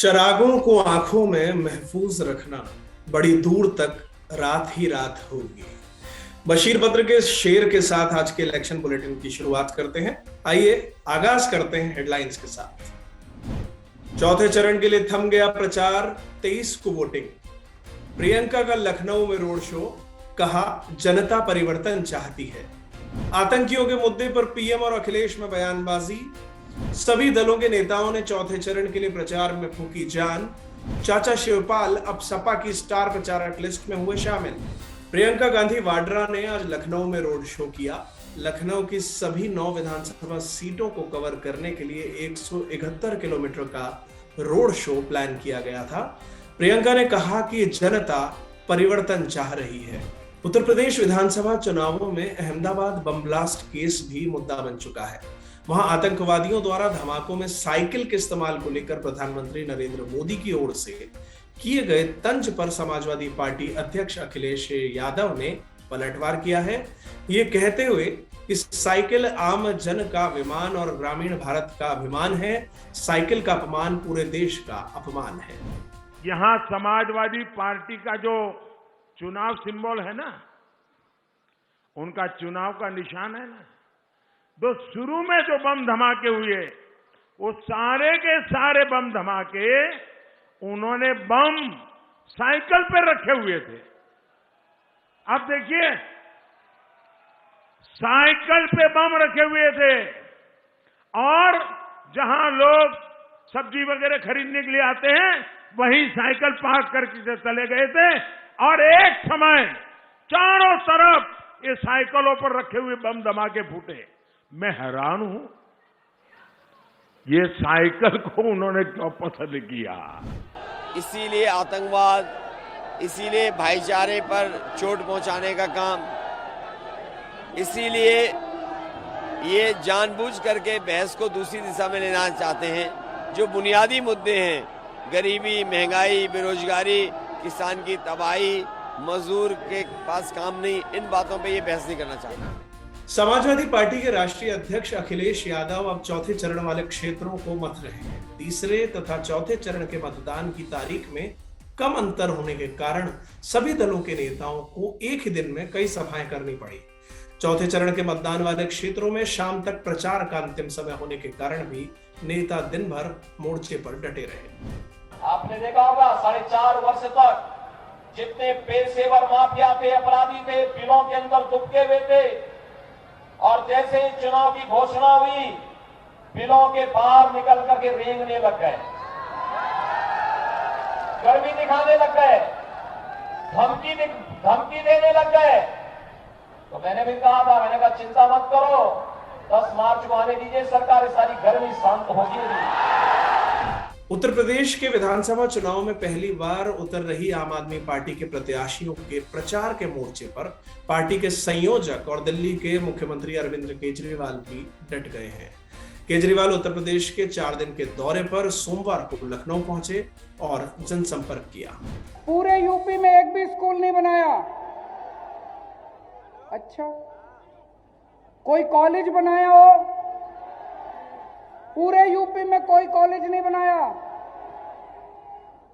चरागों को आंखों में महफूज रखना बड़ी दूर तक रात ही रात होगी। बशीर बद्र के शेर के साथ आज के इलेक्शन बुलेटिन की शुरुआत करते हैं। आइए आगाज करते हैं हेडलाइंस के साथ। चौथे चरण के लिए थम गया प्रचार, 23 को वोटिंग। प्रियंका का लखनऊ में रोड शो, कहा जनता परिवर्तन चाहती है। आतंकियों के मुद्दे पर पीएम और अखिलेश में बयानबाजी। सभी दलों के नेताओं ने चौथे चरण के लिए प्रचार में फूंकी जान। चाचा शिवपाल अब सपा की स्टार प्रचारक लिस्ट में हुए शामिल। प्रियंका गांधी वाड्रा ने आज लखनऊ में रोड शो किया। लखनऊ की सभी 9 विधानसभा सीटों को कवर करने के लिए 171 किलोमीटर का रोड शो प्लान किया गया था। प्रियंका ने कहा कि जनता परिवर्तन चाह रही है। उत्तर प्रदेश विधानसभा चुनावों में अहमदाबाद बम ब्लास्ट केस भी मुद्दा बन चुका है। वहां आतंकवादियों द्वारा धमाकों में साइकिल के इस्तेमाल को लेकर प्रधानमंत्री नरेंद्र मोदी की ओर से किए गए तंज पर समाजवादी पार्टी अध्यक्ष अखिलेश यादव ने पलटवार किया है, ये कहते हुए कि साइकिल आम जन का विमान और ग्रामीण भारत का अभिमान है। साइकिल का अपमान पूरे देश का अपमान है। यहां समाजवादी पार्टी का जो चुनाव सिंबल है ना, उनका चुनाव का निशान है ना, तो शुरू में जो बम धमाके हुए वो सारे के सारे बम धमाके उन्होंने बम साइकिल पे रखे हुए थे। अब देखिए, साइकिल पे बम रखे हुए थे और जहां लोग सब्जी वगैरह खरीदने के लिए आते हैं वहीं साइकिल पार्क करके चले गए थे और एक समय चारों तरफ ये साइकिलों पर रखे हुए बम धमाके फूटे। मैं हैरान हूं, ये साइकिल को उन्होंने क्यों पसंद किया। इसीलिए आतंकवाद, इसीलिए भाईचारे पर चोट पहुंचाने का काम, इसीलिए ये जानबूझ करके बहस को दूसरी दिशा में लेना चाहते हैं। जो बुनियादी मुद्दे हैं, गरीबी, महंगाई, बेरोजगारी, किसान की तबाही, मजदूर के पास काम नहीं, इन बातों पे ये बहस नहीं करना चाहते। समाजवादी पार्टी के राष्ट्रीय अध्यक्ष अखिलेश यादव अब चौथे चरण वाले क्षेत्रों को मथ रहे हैं। तीसरे तथा चौथे चरण के मतदान की तारीख में कम अंतर होने के कारण सभी दलों के नेताओं को एक ही दिन में कई सभाएं करनी पड़ी। चौथे चरण के मतदान वाले क्षेत्रों में शाम तक प्रचार का अंतिम समय होने के कारण भी नेता दिन भर मोर्चे पर डटे रहे। आपने देखा होगा 4.5 वर्ष तक जितने पेशेवर माफिया थे, अपराधी थे, बिलों के अंदर दुबके हुए थे, और जैसे ही चुनाव की घोषणा हुई बिलों के बाहर निकल करके रेंगने लग गए, गर्मी दिखाने लग गए, धमकी देने लग गए। तो मैंने भी कहा था, मैंने कहा चिंता मत करो, 10 मार्च को आने दीजिए सरकार, सारी गर्मी शांत होगी। उत्तर प्रदेश के विधानसभा चुनाव में पहली बार उतर रही आम आदमी पार्टी के प्रत्याशियों के प्रचार के मोर्चे पर पार्टी के संयोजक और दिल्ली के मुख्यमंत्री अरविंद केजरीवाल भी डट गए हैं। केजरीवाल उत्तर प्रदेश के 4 दिन के दौरे पर सोमवार को लखनऊ पहुंचे और जनसंपर्क किया। पूरे यूपी में एक भी स्कूल नहीं बनाया। अच्छा, कोई कॉलेज बनाया हो? पूरे यूपी में कोई कॉलेज नहीं बनाया,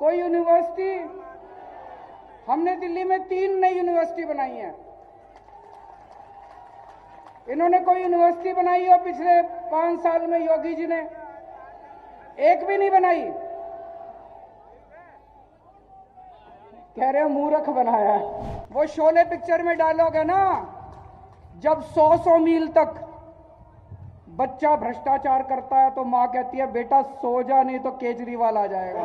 कोई यूनिवर्सिटी। हमने दिल्ली में 3 नई यूनिवर्सिटी बनाई है। इन्होंने कोई यूनिवर्सिटी बनाई हो पिछले 5 साल में? योगी जी ने एक भी नहीं बनाई। कह रहे मूर्ख बनाया है। वो शोले पिक्चर में डायलॉग है ना, जब 100 मील तक बच्चा भ्रष्टाचार करता है तो मां कहती है बेटा सो जा, नहीं तो केजरीवाल आ जाएगा।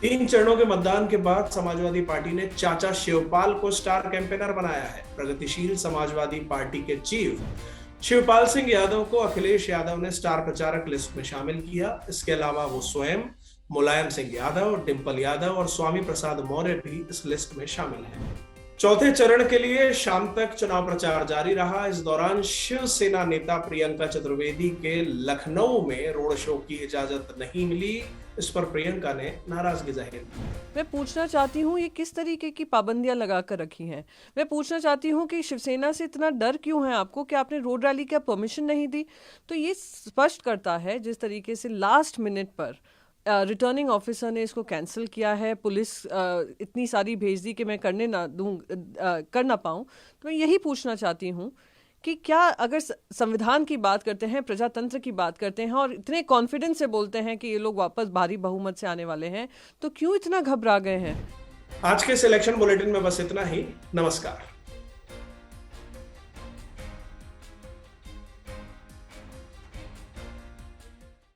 3 चरणों के मतदान के बाद समाजवादी पार्टी ने चाचा शिवपाल को स्टार कैंपेनर बनाया है। प्रगतिशील समाजवादी पार्टी के चीफ शिवपाल सिंह यादव को अखिलेश यादव ने स्टार प्रचारक लिस्ट में शामिल किया। इसके अलावा वो स्वयं, मुलायम सिंह यादव, डिंपल यादव और स्वामी प्रसाद मौर्य भी इस लिस्ट में शामिल हैं। चौथे चरण के लिए शाम तक चुनाव प्रचार जारी रहा। इस दौरान शिवसेना नेता प्रियंका चतुर्वेदी के लखनऊ में रोड शो की इजाजत नहीं मिली। इस पर प्रियंका ने नाराजगी जाहिर की। मैं पूछना चाहती हूँ ये किस तरीके की पाबंदियां लगाकर रखी हैं। मैं पूछना चाहती हूँ कि शिवसेना से इतना डर क्यों है आपको कि आपने रोड रैली का परमिशन नहीं दी। तो ये स्पष्ट करता है जिस तरीके से लास्ट मिनट पर रिटर्निंग ऑफिसर ने इसको कैंसिल किया है, पुलिस इतनी सारी भेज दी कि मैं कर ना पाऊँ। तो मैं यही पूछना चाहती हूँ कि क्या अगर संविधान की बात करते हैं, प्रजातंत्र की बात करते हैं और इतने कॉन्फिडेंस से बोलते हैं कि ये लोग वापस भारी बहुमत से आने वाले हैं, तो क्यों इतना घबरा गए हैं? आज के इस इलेक्शन बुलेटिन में बस इतना ही। नमस्कार।